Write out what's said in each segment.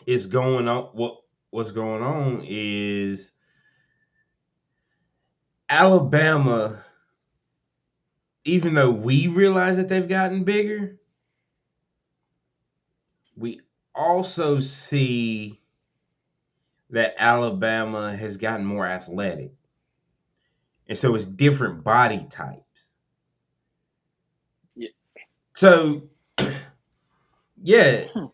is going on, what's going on is Alabama, even though we realize that they've gotten bigger, we also see that Alabama has gotten more athletic. And so it's different body types. Yeah. So, yeah, Hmm.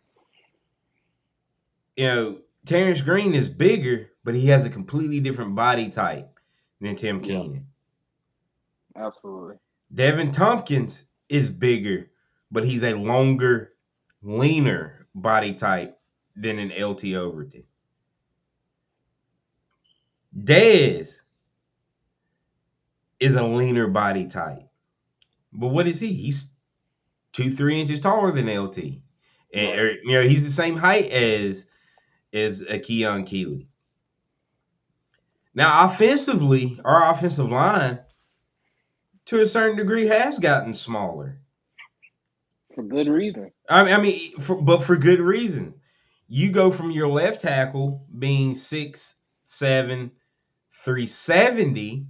Terrence Green is bigger, but he has a completely different body type than Tim Yeah, Keenan. absolutely. Devin Tompkins is bigger, but he's a longer, leaner body type than an LT Overton. Dez is a leaner body type. But what is he? He's 2, 3 inches taller than LT. And, Right. he's the same height as a Keon Keeley. Now, offensively, our offensive line, to a certain degree, has gotten smaller. For good reason. But for good reason. You go from your left tackle being 6'7", 370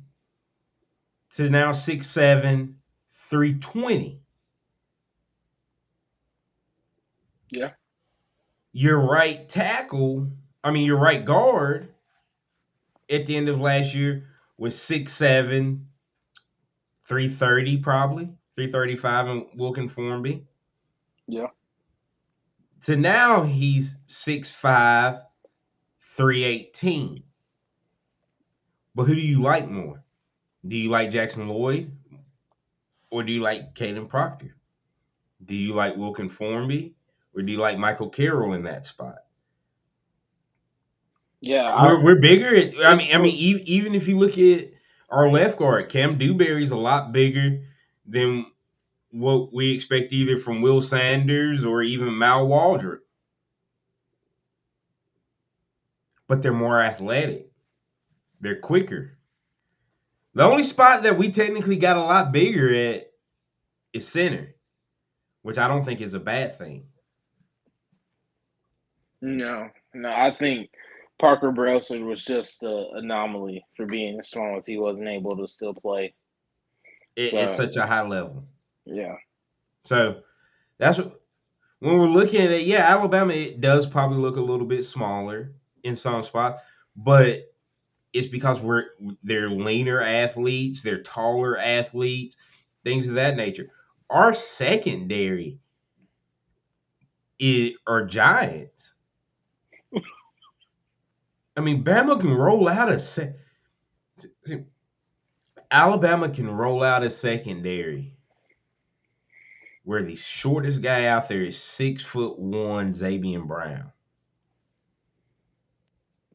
to now 6'7", 320. Yeah. Your right tackle, your right guard at the end of last year was 6'7", 330 probably, 335 in Wilkin Formby. Yeah. To now he's 6'5", 318. But who do you like more? Do you like Jackson Lloyd or do you like Caden Proctor? Do you like Wilkin Formby or do you like Michael Carroll in that spot? Yeah. We're bigger. It's for Even if you look at our left guard, Cam Dewberry's a lot bigger than what we expect either from Will Sanders or even Mal Waldrop. But they're more athletic. They're quicker. The only spot that we technically got a lot bigger at is center, which I don't think is a bad thing. no, no. I think Parker Brailsford was just an anomaly for being as small as he wasn't able to still play. It's So such a high level. yeah, So that's what, when we're looking at it. Yeah, Alabama, it does probably look a little bit smaller in some spots, but it's because they're leaner athletes, they're taller athletes, things of that nature. Our secondary are giants. Bama can roll out Alabama can roll out a secondary where the shortest guy out there is 6'1" Xavier Brown.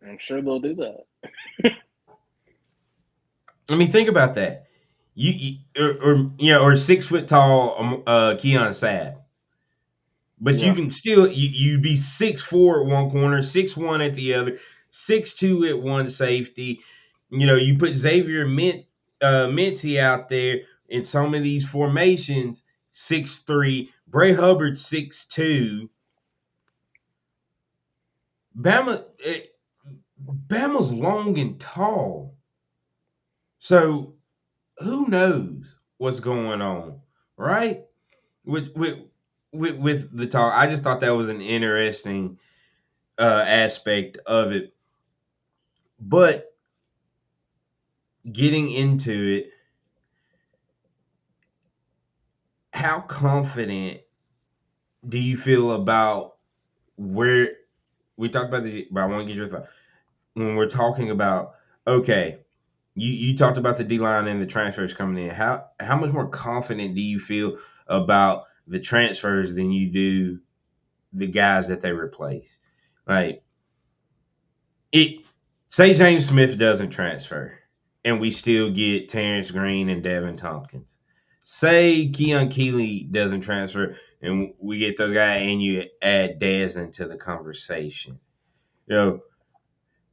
I'm sure they'll do that. Think about that. Or 6 foot tall Keon Sabb. But you Yeah, can still you be 6'4" at one corner, 6'1" at the other, 6'2" at one safety. You put Mincy out there in some of these formations, 6'3". Bray Hubbard 6'2". Bama Bama's long and tall. So who knows what's going on, right? With the talk. I just thought that was an interesting aspect of it. But getting into it, how confident do you feel about where we talked about but I want to get your thought. When we're talking about, okay, you talked about the D line and the transfers coming in. How much more confident do you feel about the transfers than you do the guys that they replace? Like it say James Smith doesn't transfer and we still get Terrence Green and Devin Tompkins. Say Keon Keeley doesn't transfer and we get those guys and you add Dez into the conversation. You know,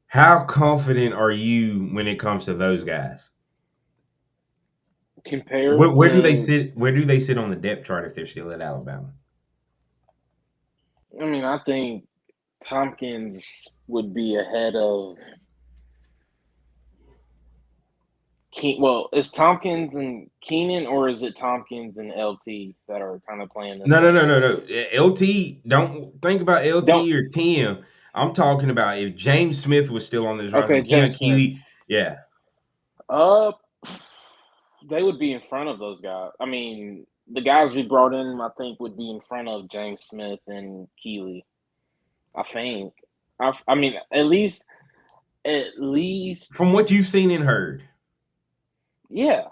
how confident are you when it comes to those guys? compared Where do they to, sit? Where do they sit on the depth chart if they're still at Alabama? I mean, I think. Tompkins would be ahead of well, is Tompkins and Keenan, or is it Tompkins and LT that are kind of playing the No, no, same? no, no, no. LT, don't think about Don't LT or Tim. I'm talking about if James Smith was still on this roster, okay, Keon James Smith. Keeley, yeah. Uh, they would be in front of those guys. I mean, the guys we brought in, I think, would be in front of James Smith and Keeley. I think. I mean, at least, From what you've seen and heard. yeah.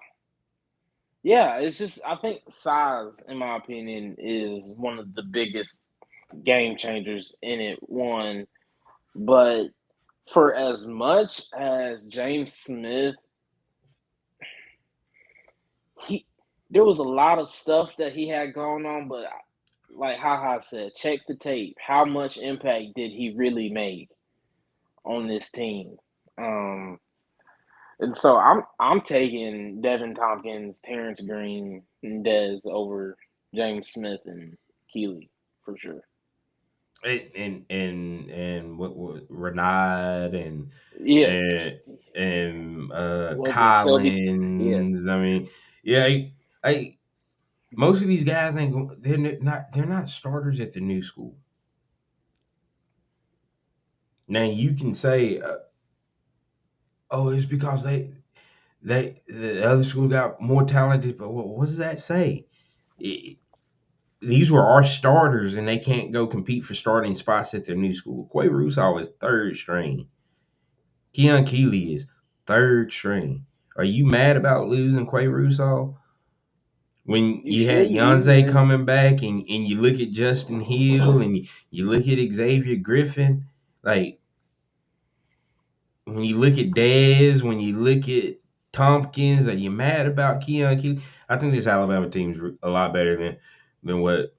Yeah, it's just I think size, in my opinion, is one of the biggest game changers in it. One, but for as much as James Smith, there was a lot of stuff that he had going on, but like Haha said, check the tape. How much impact did he really make on this team? And so I'm taking Devin Tompkins, Terrence Green, and Dez over James Smith and Keeley for sure. And what Renard and Collins. I mean, yeah, most of these guys they're not starters at the new school. Now you can say, oh, it's because the other school got more talented, but what does that say? These were our starters, and they can't go compete for starting spots at their new school. Quay Rusau is third string. Keon Keeley is third string. Are you mad about losing Quay Rusau? When you had Yanze coming back and you look at Justin Hill and you look at Xavier Griffin, like when you look at Dez, when you look at Tompkins, are you mad about Keon Keeley? I think this Alabama team's a lot better than what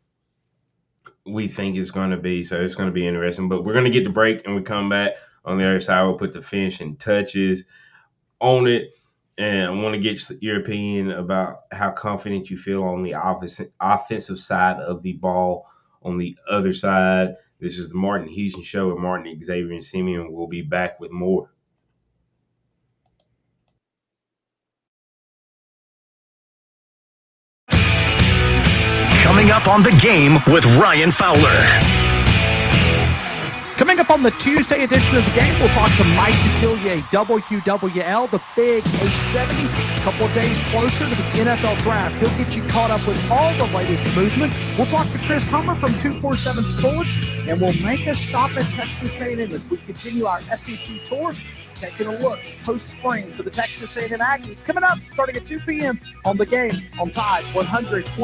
we think it's going to be. So it's going to be interesting. But we're going to get the break and we come back on the other side. We'll put the finishing touches on it. And I want to get your opinion about how confident you feel on the offensive side of the ball. On the other side, this is the Martin Houston Show with Martin, Xavier, and Simeon. We'll be back with more. Coming up on The Game with Ryan Fowler. Coming up on the Tuesday edition of The Game, we'll talk to Mike Detillier, WWL, the Big 870. A couple of days closer to the NFL Draft. He'll get you caught up with all the latest movement. We'll talk to Chris Hummer from 247 Sports, and we'll make a stop at Texas A&M as we continue our SEC tour. Taking a look post-spring for the Texas A&M Aggies. Coming up, starting at 2 p.m. on The Game on Tide 100.9,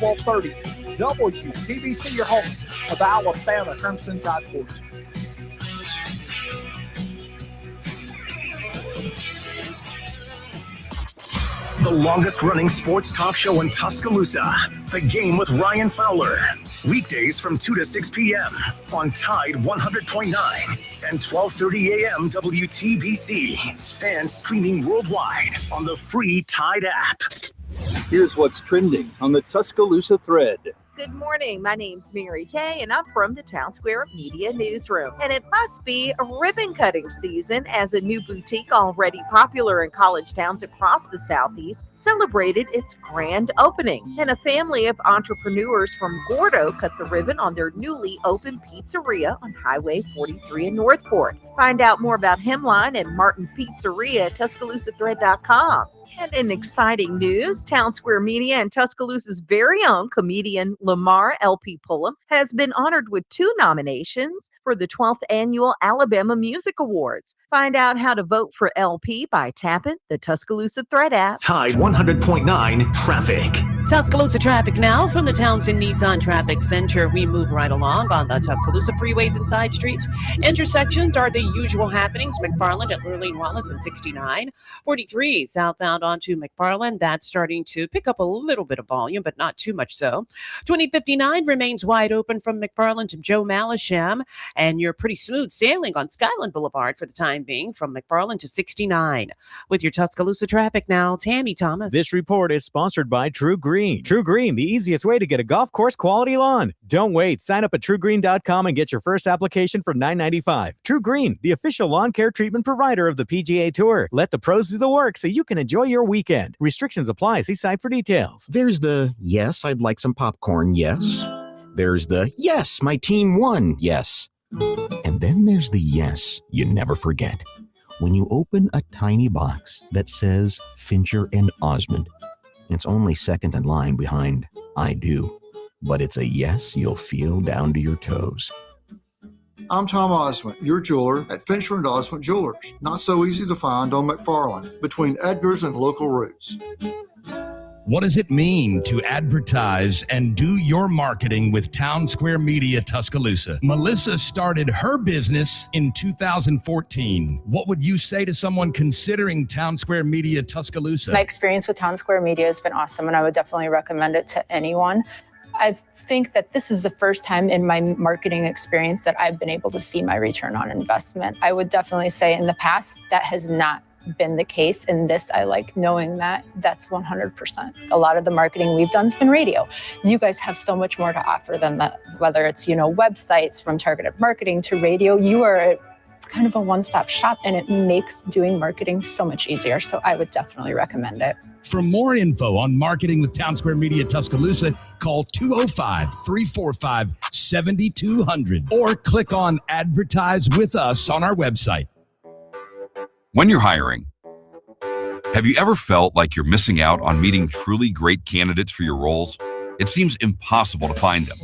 1230. WTBC, your home of Alabama Crimson Tide Sports. The longest-running sports talk show in Tuscaloosa. The Game with Ryan Fowler. Weekdays from 2 to 6 p.m. on Tide 100.9 and 12:30 a.m. WTBC. And streaming worldwide on the free Tide app. Here's what's trending on the Tuscaloosa thread. Good morning. My name's Mary Kay, and I'm from the Town Square Media Newsroom. And it must be a ribbon cutting season as a new boutique already popular in college towns across the Southeast celebrated its grand opening. And a family of entrepreneurs from Gordo cut the ribbon on their newly opened pizzeria on Highway 43 in Northport. Find out more about Hemline and Martin Pizzeria at TuscaloosaThread.com. And in exciting news, Town Square Media and Tuscaloosa's very own comedian Lamar L.P. Pullum has been honored with 2 nominations for the 12th Annual Alabama Music Awards. Find out how to vote for LP by tapping the Tuscaloosa Thread app. Tide 100.9 Traffic. Tuscaloosa traffic now from the Townsend Nissan Traffic Center. We move right along on the Tuscaloosa freeways and side streets. Intersections are the usual happenings. McFarland at Lurleen Wallace and 69. 43 southbound onto McFarland. That's starting to pick up a little bit of volume, but not too much so. 2059 remains wide open from McFarland to Joe Malisham. And you're pretty smooth sailing on Skyland Boulevard for the time being from McFarland to 69. With your Tuscaloosa traffic now, Tammy Thomas. This report is sponsored by True Green. Green. True Green, the easiest way to get a golf course quality lawn. Don't wait. Sign up at TrueGreen.com and get your first application for $9.95. True Green, the official lawn care treatment provider of the PGA Tour. Let the pros do the work so you can enjoy your weekend. Restrictions apply. See site for details. There's the, yes, I'd like some popcorn, yes. There's the, yes, my team won, yes. And then there's the yes you never forget. When you open a tiny box that says Fincher and Osmond, it's only second in line behind I do, but it's a yes you'll feel down to your toes. I'm Tom Osmond, your jeweler at Fincher and Osmond Jewelers. Not so easy to find on McFarland, between Edgar's and Local Roots. What does it mean to advertise and do your marketing with Town Square Media Tuscaloosa? Melissa started her business in 2014. What would you say to someone considering Town Square Media Tuscaloosa? My experience with Town Square Media has been awesome, and I would definitely recommend it to anyone. I think that this is the first time in my marketing experience that I've been able to see my return on investment. I would definitely say in the past that has not been the case. In this, I like knowing that that's 100%. A lot of the marketing we've done has been radio. You guys have so much more to offer than that, whether it's, websites, from targeted marketing to radio. You are kind of a one-stop shop, and it makes doing marketing so much easier. So I would definitely recommend it. For more info on marketing with Town Square Media Tuscaloosa, call 205-345-7200 or click on Advertise with Us on our website. When you're hiring, have you ever felt like you're missing out on meeting truly great candidates for your roles? It seems impossible to find them,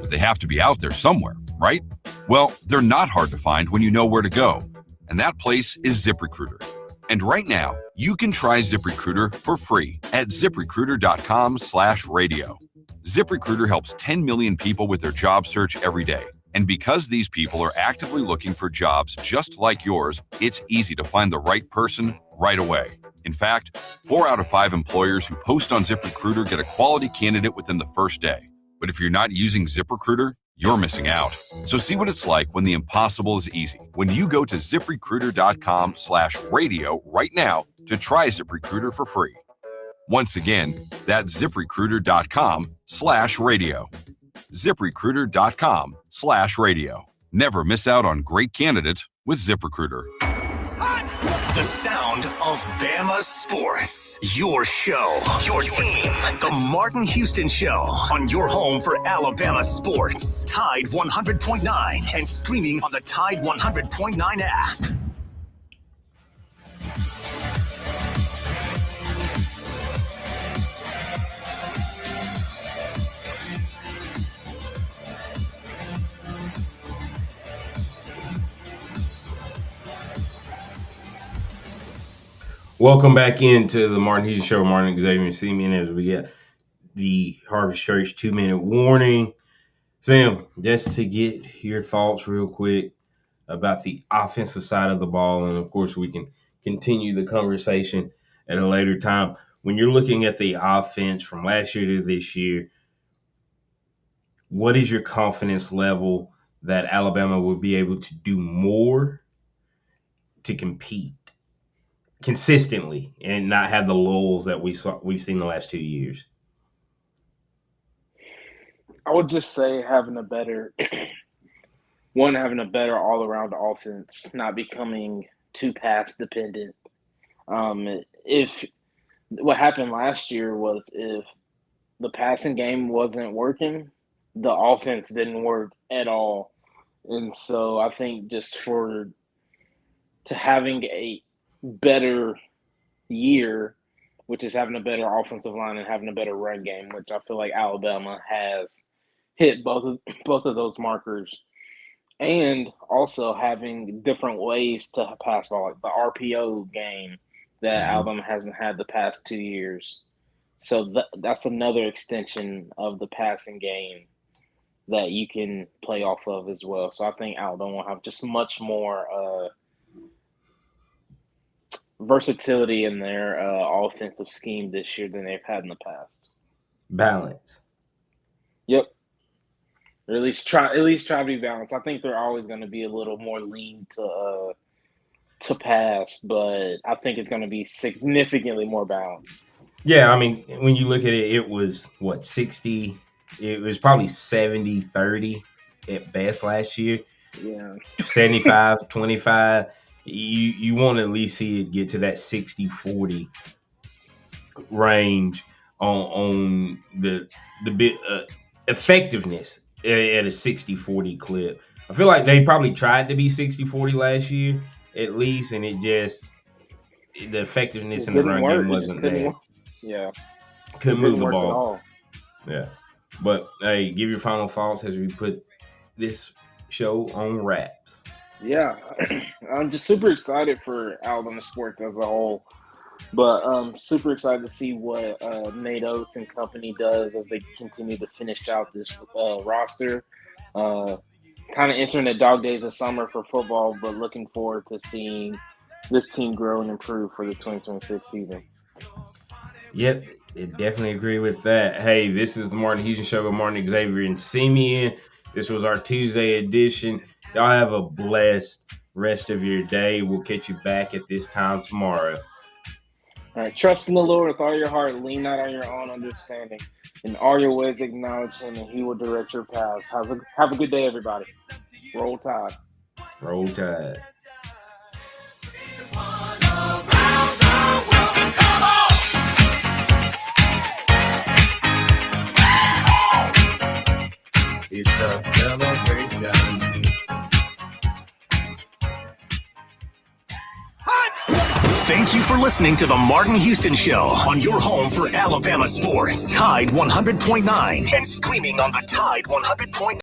but they have to be out there somewhere, right? Well, they're not hard to find when you know where to go, and that place is ZipRecruiter. And right now, you can try ZipRecruiter for free at ZipRecruiter.com/radio. ZipRecruiter helps 10 million people with their job search every day. And because these people are actively looking for jobs just like yours, it's easy to find the right person right away. In fact, 4 out of 5 employers who post on ZipRecruiter get a quality candidate within the first day. But if you're not using ZipRecruiter, you're missing out. So see what it's like when the impossible is easy. When you go to ZipRecruiter.com/radio right now to try ZipRecruiter for free. Once again, that's ZipRecruiter.com/radio. ZipRecruiter.com/radio. Never miss out on great candidates with ZipRecruiter. The sound of Bama Sports. Your show, your team. The Martin Houston Show on your home for Alabama sports. Tide 100.9 and streaming on the Tide 100.9 app. Welcome back into the Martin Houston Show. Martin Xavier Simeon as we get the Harvest Church 2-minute warning. Sam, just to get your thoughts real quick about the offensive side of the ball, and of course we can continue the conversation at a later time. When you're looking at the offense from last year to this year, what is your confidence level that Alabama will be able to do more to compete consistently and not have the lulls that we've seen the last 2 years? I would just say having a better all-around offense, not becoming too pass dependent. If what happened last year was if the passing game wasn't working, the offense didn't work at all. And so I think just to having a better year, which is having a better offensive line and having a better run game, which I feel like Alabama has hit both of those markers, and also having different ways to pass ball, like the RPO game that Alabama hasn't had the past 2 years. So that's another extension of the passing game that you can play off of as well. So I think Alabama will have just much more versatility in their offensive scheme this year than they've had in the past. Balance. Yep. Or at least try to be balanced. I think they're always going to be a little more lean to pass, but I think it's going to be significantly more balanced. Yeah, I mean, when you look at it, it was, 60? It was probably 70-30 at best last year. Yeah. 75-25. You want to at least see it get to that 60-40 range on the bit effectiveness at a 60-40 clip. I feel like they probably tried to be 60-40 last year at least, and it just the effectiveness in the run game wasn't there. Yeah, couldn't move the ball. Yeah, but hey, give your final thoughts as we put this show on wraps. Yeah, I'm just super excited for Alabama sports as a whole, but super excited to see what Nate Oates and company does as they continue to finish out this roster. Kind of entering the dog days of summer for football, but looking forward to seeing this team grow and improve for the 2026 season. Yep, I definitely agree with that. Hey, this is the Martin Houston Show with Martin, Xavier, and Simeon. This was our Tuesday edition. Y'all have a blessed rest of your day. We'll catch you back at this time tomorrow. All right, trust in the Lord with all your heart. Lean not on your own understanding. In all your ways acknowledge him, and he will direct your paths. Have a good day, everybody. Roll Tide. Roll Tide. It's a celebration. Thank you for listening to the Martin Houston Show on your home for Alabama sports. Tide 100.9 and streaming on the Tide 100.9.